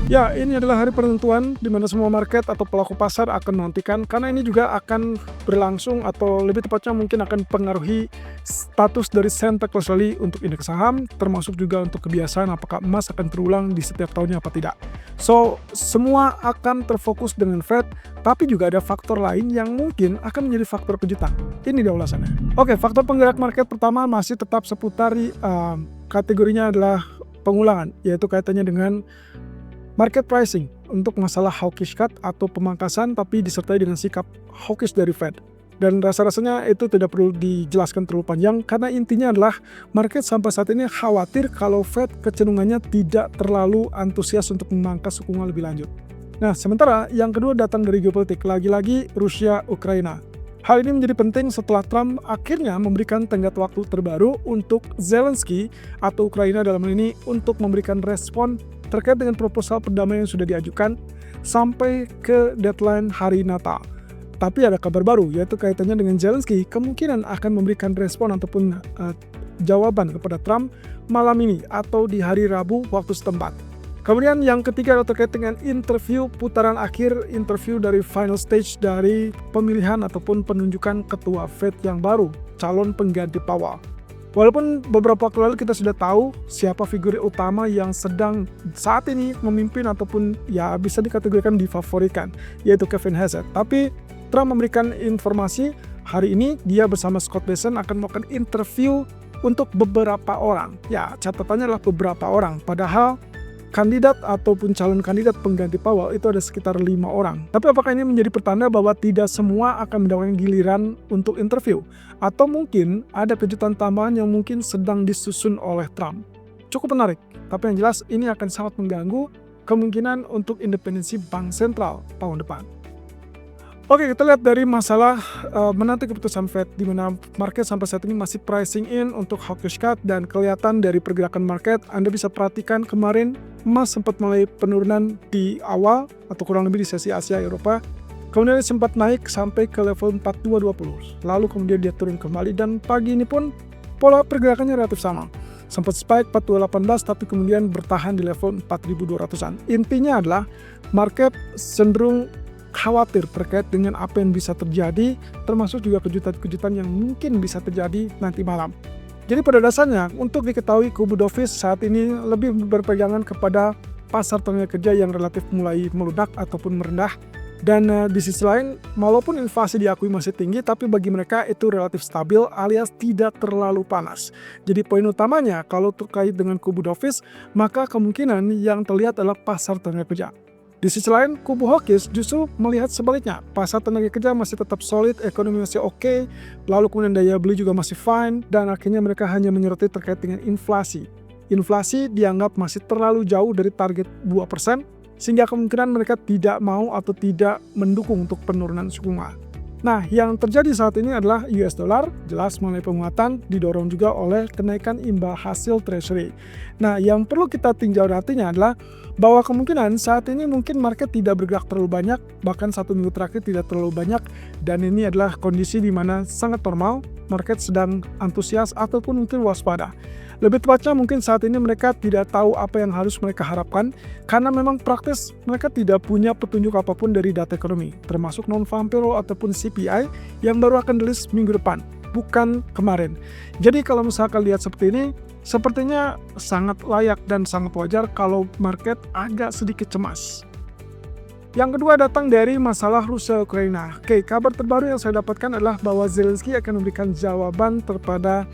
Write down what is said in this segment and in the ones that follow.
Ya, ini adalah hari penentuan di mana semua market atau pelaku pasar akan menantikan karena ini juga akan berlangsung atau lebih tepatnya mungkin akan pengaruhi status dari Santa Claus Rally untuk indeks saham, termasuk juga untuk kebiasaan apakah emas akan terulang di setiap tahunnya apa tidak. So, semua akan terfokus dengan Fed, tapi juga ada faktor lain yang mungkin akan menjadi faktor kejutan. Ini dia ulasannya. Oke, faktor penggerak market pertama masih tetap seputari kategorinya adalah pengulangan, yaitu kaitannya dengan market pricing untuk masalah hawkish cut atau pemangkasan tapi disertai dengan sikap hawkish dari Fed. Dan rasa-rasanya itu tidak perlu dijelaskan terlalu panjang karena intinya adalah market sampai saat ini khawatir kalau Fed kecenderungannya tidak terlalu antusias untuk memangkas suku bunga lebih lanjut. Nah, sementara yang kedua datang dari geopolitik, lagi-lagi Rusia-Ukraina. Hal ini menjadi penting setelah Trump akhirnya memberikan tenggat waktu terbaru untuk Zelensky atau Ukraina dalam hal ini untuk memberikan respon terkait dengan proposal perdamaian yang sudah diajukan sampai ke deadline hari Natal. Tapi ada kabar baru, yaitu kaitannya dengan Zelensky kemungkinan akan memberikan respon ataupun jawaban kepada Trump malam ini atau di hari Rabu waktu setempat. Kemudian yang ketiga adalah terkait dengan interview putaran akhir, interview dari final stage dari pemilihan ataupun penunjukan ketua Fed yang baru, calon pengganti Powell. Walaupun beberapa waktu lalu kita sudah tahu siapa figur utama yang sedang saat ini memimpin ataupun ya bisa dikategorikan difavoritkan, yaitu Kevin Hassett. Tapi Trump memberikan informasi hari ini dia bersama Scott Bessent akan melakukan interview untuk beberapa orang. Ya, catatannya adalah beberapa orang. Padahal kandidat ataupun calon kandidat pengganti Powell itu ada sekitar 5 orang. Tapi apakah ini menjadi pertanda bahwa tidak semua akan mendapatkan giliran untuk interview? Atau mungkin ada kejutan tambahan yang mungkin sedang disusun oleh Trump? Cukup menarik, tapi yang jelas ini akan sangat mengganggu kemungkinan untuk independensi bank sentral tahun depan. Oke, kita lihat dari masalah menanti keputusan Fed, di mana market sampai saat ini masih pricing in untuk hawkish cut dan kelihatan dari pergerakan market, Anda bisa perhatikan kemarin emas sempat mulai penurunan di awal atau kurang lebih di sesi Asia Eropa, kemudian sempat naik sampai ke level 4220, lalu kemudian dia turun kembali dan pagi ini pun pola pergerakannya relatif sama. Sempat spike 4218 tapi kemudian bertahan di level 4200-an. Intinya adalah market cenderung khawatir terkait dengan apa yang bisa terjadi, termasuk juga kejutan-kejutan yang mungkin bisa terjadi nanti malam. Jadi pada dasarnya, untuk diketahui kubu dovish saat ini lebih berpegangan kepada pasar tenaga kerja yang relatif mulai meludak ataupun merendah. Dan di sisi lain, walaupun inflasi diakui masih tinggi, tapi bagi mereka itu relatif stabil alias tidak terlalu panas. Jadi poin utamanya kalau terkait dengan kubu dovish, maka kemungkinan yang terlihat adalah pasar tenaga kerja. Di sisi lain, kubu hawkish justru melihat sebaliknya. Pasar tenaga kerja masih tetap solid, ekonomi masih oke, lalu kemudian daya beli juga masih fine, dan akhirnya mereka hanya menyoroti terkait dengan inflasi. Inflasi dianggap masih terlalu jauh dari target 2%, sehingga kemungkinan mereka tidak mau atau tidak mendukung untuk penurunan suku bunga. Nah, yang terjadi saat ini adalah US dollar, jelas mulai penguatan, didorong juga oleh kenaikan imbal hasil treasury. Nah, yang perlu kita tinjau nantinya adalah bahwa kemungkinan saat ini mungkin market tidak bergerak terlalu banyak, bahkan 1 minggu terakhir tidak terlalu banyak, dan ini adalah kondisi di mana sangat normal, market sedang antusias ataupun mungkin waspada. Lebih tepatnya mungkin saat ini mereka tidak tahu apa yang harus mereka harapkan karena memang praktis mereka tidak punya petunjuk apapun dari data ekonomi, termasuk non-farm payroll ataupun CPI yang baru akan rilis minggu depan, bukan kemarin. Jadi kalau misalkan lihat seperti ini, sepertinya sangat layak dan sangat wajar kalau market agak sedikit cemas. Yang kedua datang dari masalah Rusia-Ukraina. Oke, kabar terbaru yang saya dapatkan adalah bahwa Zelensky akan memberikan jawaban terhadap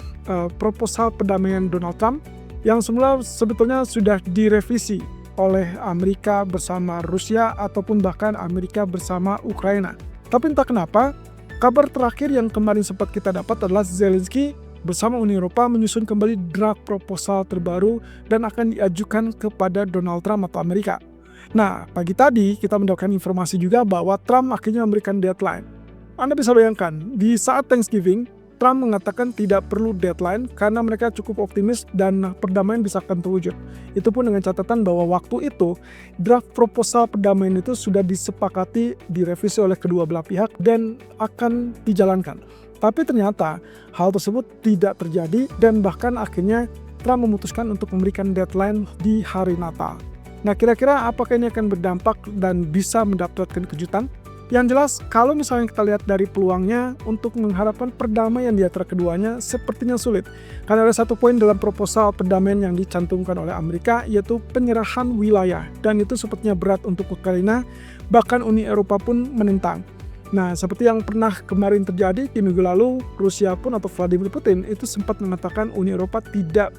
proposal perdamaian Donald Trump yang semula sebetulnya sudah direvisi oleh Amerika bersama Rusia ataupun bahkan Amerika bersama Ukraina. Tapi entah kenapa, kabar terakhir yang kemarin sempat kita dapat adalah Zelensky bersama Uni Eropa menyusun kembali draft proposal terbaru dan akan diajukan kepada Donald Trump atau Amerika. Nah, pagi tadi kita mendapatkan informasi juga bahwa Trump akhirnya memberikan deadline. Anda bisa bayangkan, di saat Thanksgiving, Trump mengatakan tidak perlu deadline karena mereka cukup optimis dan perdamaian bisa akan terwujud. Itu pun dengan catatan bahwa waktu itu, draft proposal perdamaian itu sudah disepakati, direvisi oleh kedua belah pihak dan akan dijalankan. Tapi ternyata hal tersebut tidak terjadi dan bahkan akhirnya Trump memutuskan untuk memberikan deadline di hari Natal. Nah, kira-kira apakah ini akan berdampak dan bisa mendapatkan kejutan? Yang jelas, kalau misalnya kita lihat dari peluangnya untuk mengharapkan perdamaian di antara keduanya sepertinya sulit. Karena ada satu poin dalam proposal perdamaian yang dicantumkan oleh Amerika, yaitu penyerahan wilayah. Dan itu sepertinya berat untuk Ukraina, bahkan Uni Eropa pun menentang. Nah, seperti yang pernah kemarin terjadi di minggu lalu, Rusia pun atau Vladimir Putin itu sempat mengatakan Uni Eropa tidak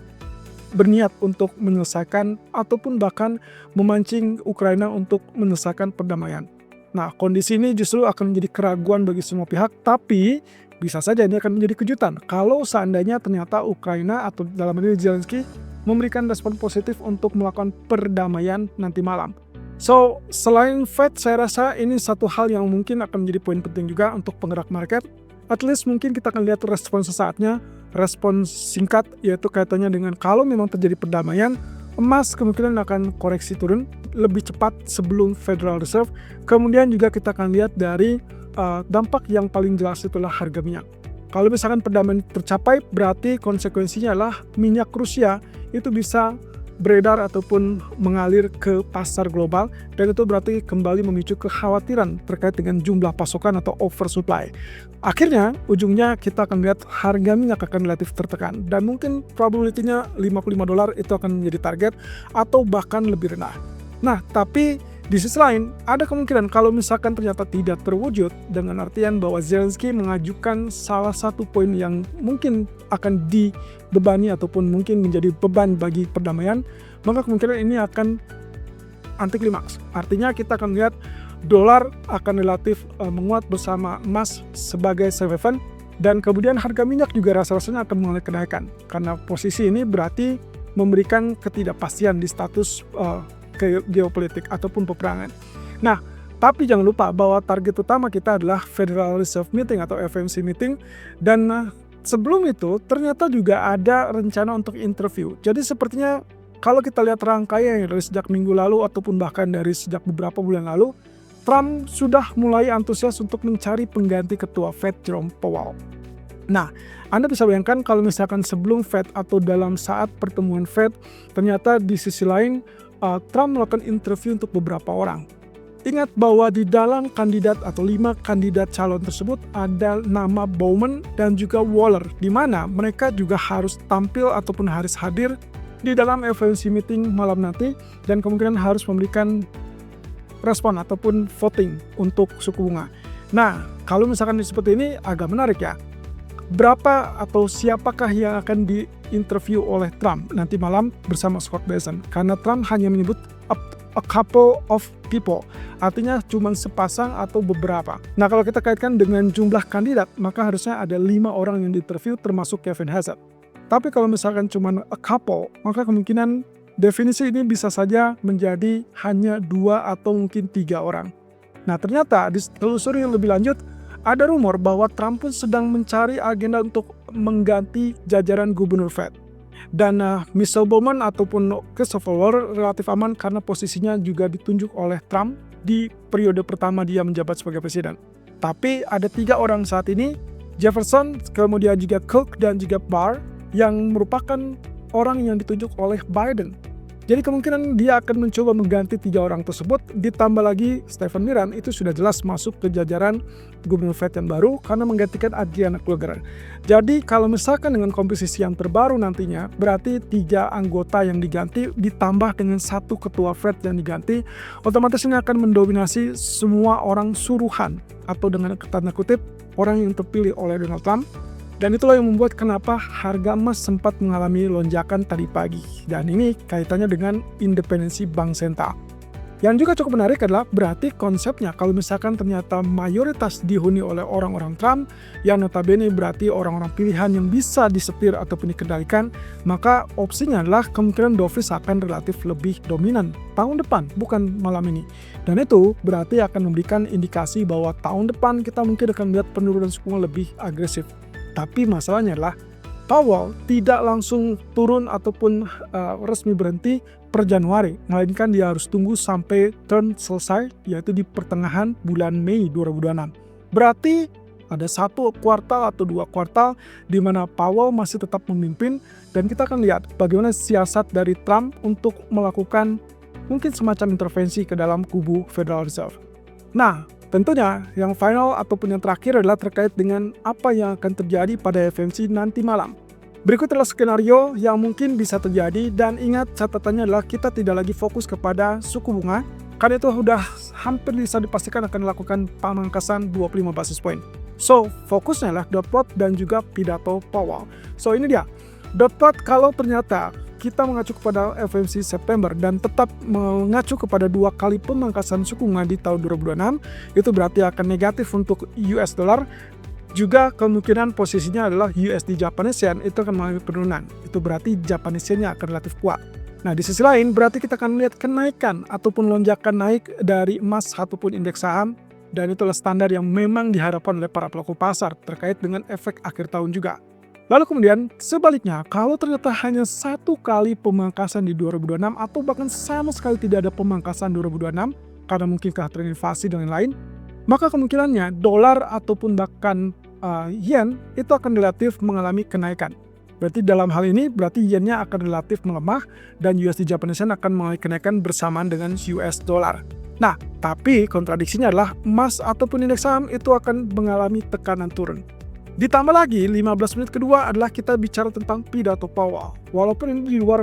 berniat untuk menyelesaikan ataupun bahkan memancing Ukraina untuk menyelesaikan perdamaian. Nah, kondisi ini justru akan menjadi keraguan bagi semua pihak, tapi bisa saja ini akan menjadi kejutan kalau seandainya ternyata Ukraina atau dalam hal ini Zelensky memberikan respon positif untuk melakukan perdamaian nanti malam. So, selain Fed, saya rasa ini satu hal yang mungkin akan menjadi poin penting juga untuk penggerak market. At least mungkin kita akan lihat respon sesaatnya, respon singkat, yaitu kaitannya dengan kalau memang terjadi perdamaian, emas kemungkinan akan koreksi turun lebih cepat sebelum Federal Reserve. Kemudian juga kita akan lihat dari dampak yang paling jelas itulah harga minyak. Kalau misalkan perdamaian tercapai, berarti konsekuensinya adalah minyak Rusia itu bisa beredar ataupun mengalir ke pasar global, dan itu berarti kembali memicu kekhawatiran terkait dengan jumlah pasokan atau oversupply. Akhirnya, ujungnya kita akan lihat harga minyak akan relatif tertekan, dan mungkin probability-nya $55 itu akan menjadi target atau bahkan lebih rendah. Nah, tapi di sisi lain, ada kemungkinan kalau misalkan ternyata tidak terwujud, dengan artian bahwa Zelensky mengajukan salah satu poin yang mungkin akan dibebani ataupun mungkin menjadi beban bagi perdamaian, maka kemungkinan ini akan anti klimaks. Artinya kita akan lihat dolar akan relatif menguat bersama emas sebagai safe haven, dan kemudian harga minyak juga rasa-rasanya akan mengalami kenaikan. Karena posisi ini berarti memberikan ketidakpastian di status geopolitik ataupun peperangan. Nah, tapi jangan lupa bahwa target utama kita adalah Federal Reserve Meeting atau FOMC Meeting, dan sebelum itu ternyata juga ada rencana untuk interview. Jadi sepertinya kalau kita lihat rangkaian dari sejak minggu lalu ataupun bahkan dari sejak beberapa bulan lalu, Trump sudah mulai antusias untuk mencari pengganti ketua Fed Jerome Powell. Nah, Anda bisa bayangkan kalau misalkan sebelum Fed atau dalam saat pertemuan Fed, ternyata di sisi lain Trump melakukan interview untuk beberapa orang. Ingat bahwa di dalam kandidat atau 5 kandidat calon tersebut ada nama Bowman dan juga Waller, di mana mereka juga harus tampil ataupun harus hadir di dalam FOMC meeting malam nanti, dan kemungkinan harus memberikan respon ataupun voting untuk suku bunga. Nah, kalau misalkan seperti ini agak menarik ya. Berapa atau siapakah yang akan diinterview oleh Trump nanti malam bersama Scott Bessent? Karena Trump hanya menyebut a couple of people, artinya cuma sepasang atau beberapa. Nah, kalau kita kaitkan dengan jumlah kandidat, maka harusnya ada 5 orang yang diinterview termasuk Kevin Hassett. Tapi kalau misalkan cuma a couple, maka kemungkinan definisi ini bisa saja menjadi hanya 2 atau mungkin 3 orang. Nah, ternyata di telusuri yang lebih lanjut, ada rumor bahwa Trump pun sedang mencari agenda untuk mengganti jajaran gubernur Fed. Dan Michelle Bowman ataupun Christopher Waller relatif aman karena posisinya juga ditunjuk oleh Trump di periode pertama dia menjabat sebagai presiden. Tapi ada 3 orang saat ini, Jefferson, kemudian juga Cook dan juga Barr, yang merupakan orang yang ditunjuk oleh Biden. Jadi kemungkinan dia akan mencoba mengganti 3 orang tersebut, ditambah lagi Stephen Miran itu sudah jelas masuk ke jajaran gubernur Fed yang baru karena menggantikan Adriana Kruger. Jadi kalau misalkan dengan komposisi yang terbaru nantinya, berarti 3 anggota yang diganti ditambah dengan 1 ketua Fed yang diganti, otomatis ini akan mendominasi semua orang suruhan atau dengan tanda kutip orang yang terpilih oleh Donald Trump. Dan itulah yang membuat kenapa harga emas sempat mengalami lonjakan tadi pagi. Dan ini kaitannya dengan independensi bank sentral. Yang juga cukup menarik adalah berarti konsepnya kalau misalkan ternyata mayoritas dihuni oleh orang-orang Trump, yang notabene berarti orang-orang pilihan yang bisa disetir ataupun dikendalikan, maka opsinya adalah kemungkinan dovish akan relatif lebih dominan tahun depan, bukan malam ini. Dan itu berarti akan memberikan indikasi bahwa tahun depan kita mungkin akan melihat penurunan suku bunga lebih agresif. Tapi masalahnya adalah Powell tidak langsung turun ataupun resmi berhenti per Januari, melainkan dia harus tunggu sampai term selesai, yaitu di pertengahan bulan Mei 2026. Berarti ada 1 kuartal atau 2 kuartal di mana Powell masih tetap memimpin, dan kita akan lihat bagaimana siasat dari Trump untuk melakukan mungkin semacam intervensi ke dalam kubu Federal Reserve. Nah, tentunya yang final ataupun yang terakhir adalah terkait dengan apa yang akan terjadi pada FOMC nanti malam. Berikut adalah skenario yang mungkin bisa terjadi, dan ingat catatannya adalah kita tidak lagi fokus kepada suku bunga, karena itu sudah hampir bisa dipastikan akan melakukan pemangkasan 25 basis point. So, fokusnya adalah dot plot dan juga pidato Powell. So, ini dia. Dot plot kalau ternyata kita mengacu kepada FOMC September dan tetap mengacu kepada 2 kali pemangkasan suku bunga di tahun 2026, itu berarti akan negatif untuk US dollar. Juga kemungkinan posisinya adalah USD Japanese Yen itu akan mengalami penurunan. Itu berarti Japanese Yen-nya akan relatif kuat. Nah, di sisi lain berarti kita akan melihat kenaikan ataupun lonjakan naik dari emas ataupun indeks saham, dan itulah standar yang memang diharapkan oleh para pelaku pasar terkait dengan efek akhir tahun juga. Lalu kemudian sebaliknya, kalau ternyata hanya 1 kali pemangkasan di 2026 atau bahkan sama sekali tidak ada pemangkasan 2026 karena mungkin kekhawatiran inflasi dan lain-lain, maka kemungkinannya dolar ataupun bahkan yen itu akan relatif mengalami kenaikan. Berarti dalam hal ini berarti yen-nya akan relatif melemah dan USD Japanese Yen akan mengalami kenaikan bersamaan dengan US dollar. Nah, tapi kontradiksinya adalah emas ataupun indeks saham itu akan mengalami tekanan turun. Ditambah lagi 15 menit kedua adalah kita bicara tentang pidato Powell. Walaupun ini di luar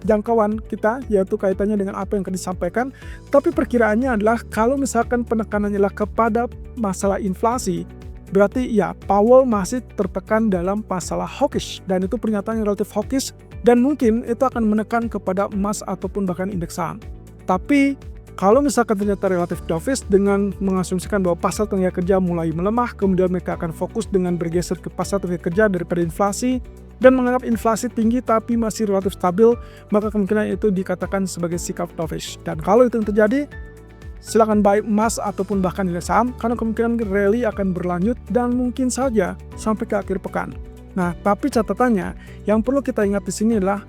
jangkauan kita, yaitu kaitannya dengan apa yang akan disampaikan, tapi perkiraannya adalah kalau misalkan penekanannya adalah kepada masalah inflasi, berarti ya Powell masih tertekan dalam masalah hawkish, dan itu pernyataan yang relatif hawkish, dan mungkin itu akan menekan kepada emas ataupun bahkan indeks saham. Tapi kalau misalkan ternyata relatif dovish dengan mengasumsikan bahwa pasar tenaga kerja mulai melemah, kemudian mereka akan fokus dengan bergeser ke pasar tenaga kerja daripada inflasi, dan menganggap inflasi tinggi tapi masih relatif stabil, maka kemungkinan itu dikatakan sebagai sikap dovish. Dan kalau itu yang terjadi, silakan buy emas ataupun bahkan indeks saham, karena kemungkinan rally akan berlanjut dan mungkin saja sampai ke akhir pekan. Nah, tapi catatannya yang perlu kita ingat di sini adalah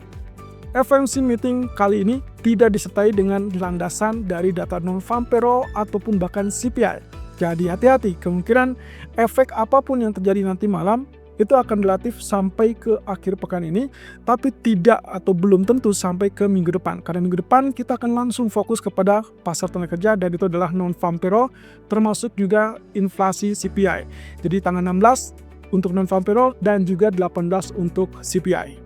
FOMC meeting kali ini tidak disertai dengan landasan dari data non-farm payroll ataupun bahkan CPI. Jadi hati-hati, kemungkinan efek apapun yang terjadi nanti malam itu akan relatif sampai ke akhir pekan ini, tapi tidak atau belum tentu sampai ke minggu depan. Karena minggu depan kita akan langsung fokus kepada pasar tenaga kerja, dan itu adalah non-farm payroll, termasuk juga inflasi CPI. Jadi tanggal 16 untuk non-farm payroll dan juga 18 untuk CPI.